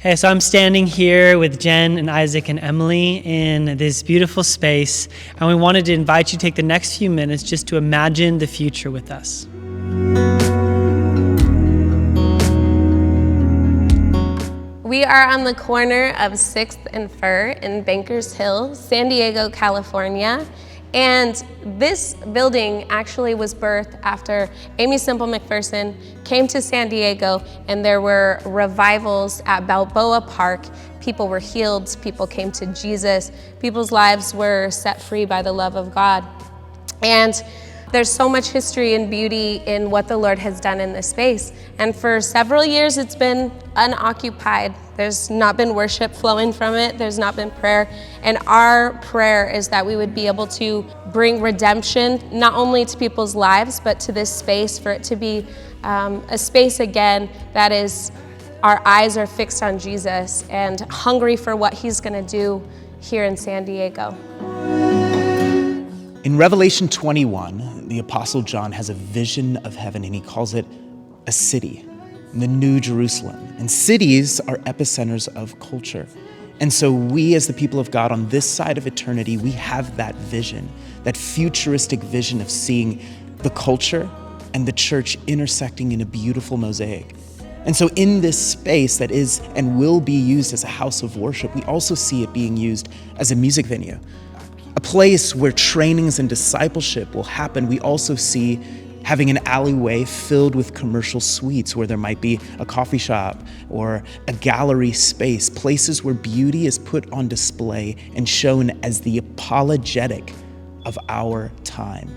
Hey, so I'm standing here with Jen and Isaac and Emily in this beautiful space, and we wanted to invite you to take the next few minutes just to imagine the future with us. We are on the corner of 6th and Fir in Bankers Hill, San Diego, California. And this building actually was birthed after Aimee Semple McPherson came to San Diego, and there were revivals at Balboa Park. People were healed, people came to Jesus, people's lives were set free by the love of God. And there's so much history and beauty in what the Lord has done in this space. And for several years, it's been unoccupied. There's not been worship flowing from it. There's not been prayer. And our prayer is that we would be able to bring redemption, not only to people's lives, but to this space, for it to be a space again that is, our eyes are fixed on Jesus and hungry for what he's gonna do here in San Diego. In Revelation 21, the Apostle John has a vision of heaven, and he calls it a city, the New Jerusalem. And cities are epicenters of culture. And so we, as the people of God on this side of eternity, we have that vision, that futuristic vision of seeing the culture and the church intersecting in a beautiful mosaic. And so in this space that is and will be used as a house of worship, we also see it being used as a music venue, a place where trainings and discipleship will happen. We also see having an alleyway filled with commercial suites where there might be a coffee shop or a gallery space, places where beauty is put on display and shown as the apologetic of our time.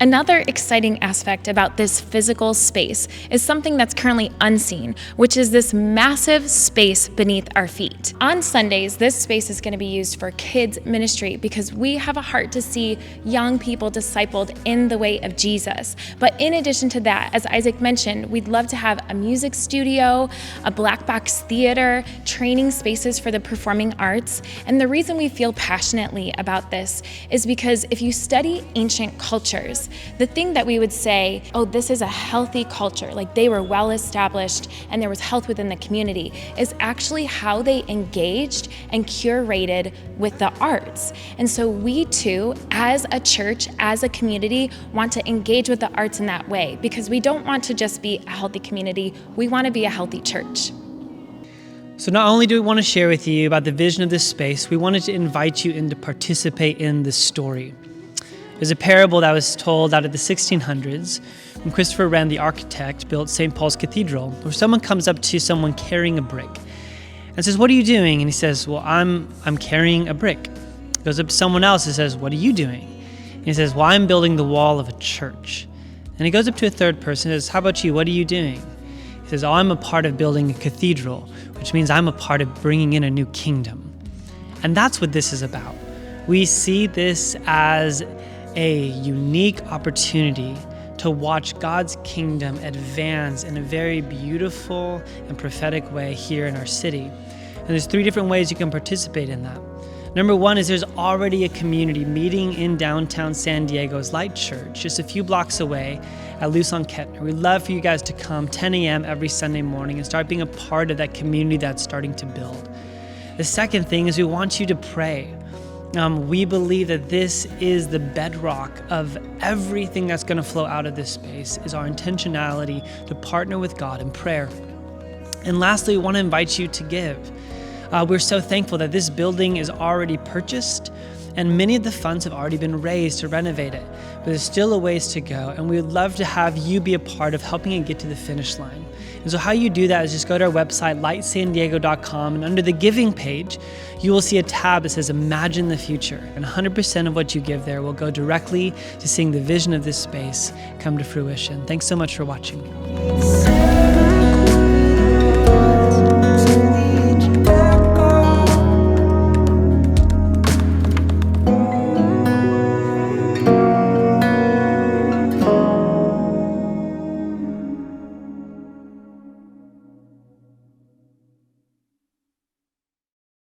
Another exciting aspect about this physical space is something that's currently unseen, which is this massive space beneath our feet. On Sundays, this space is going to be used for kids ministry because we have a heart to see young people discipled in the way of Jesus. But in addition to that, as Isaac mentioned, we'd love to have a music studio, a black box theater, training spaces for the performing arts. And the reason we feel passionately about this is because if you study ancient cultures, the thing that we would say, oh, this is a healthy culture, like they were well established and there was health within the community, is actually how they engaged and curated with the arts. And so we too, as a church, as a community, want to engage with the arts in that way, because we don't want to just be a healthy community, we want to be a healthy church. So not only do we want to share with you about the vision of this space, we wanted to invite you in to participate in this story. There's a parable that was told out of the 1600s when Christopher Wren, the architect, built St. Paul's Cathedral, where someone comes up to someone carrying a brick and says, "What are you doing?" And he says, "Well, I'm carrying a brick." Goes up to someone else and says, "What are you doing?" And he says, "Well, I'm building the wall of a church." And he goes up to a third person and says, "How about you? What are you doing?" He says, "Oh, I'm a part of building a cathedral, which means I'm a part of bringing in a new kingdom." And that's what this is about. We see this as a unique opportunity to watch God's kingdom advance in a very beautiful and prophetic way here in our city. And there's 3 different ways you can participate in that. Number 1 is there's already a community meeting in downtown San Diego's Light Church, just a few blocks away at Luz on Kettner. We'd love for you guys to come 10 a.m. every Sunday morning and start being a part of that community that's starting to build. The second thing is we want you to pray. We believe that this is the bedrock of everything that's going to flow out of this space, is our intentionality to partner with God in prayer. And lastly, we want to invite you to give. We're so thankful that this building is already purchased and many of the funds have already been raised to renovate it, but there's still a ways to go, and we would love to have you be a part of helping it get to the finish line. And so how you do that is just go to our website, lightsandiego.com, and under the giving page, you will see a tab that says Imagine the Future, and 100% of what you give there will go directly to seeing the vision of this space come to fruition. Thanks so much for watching.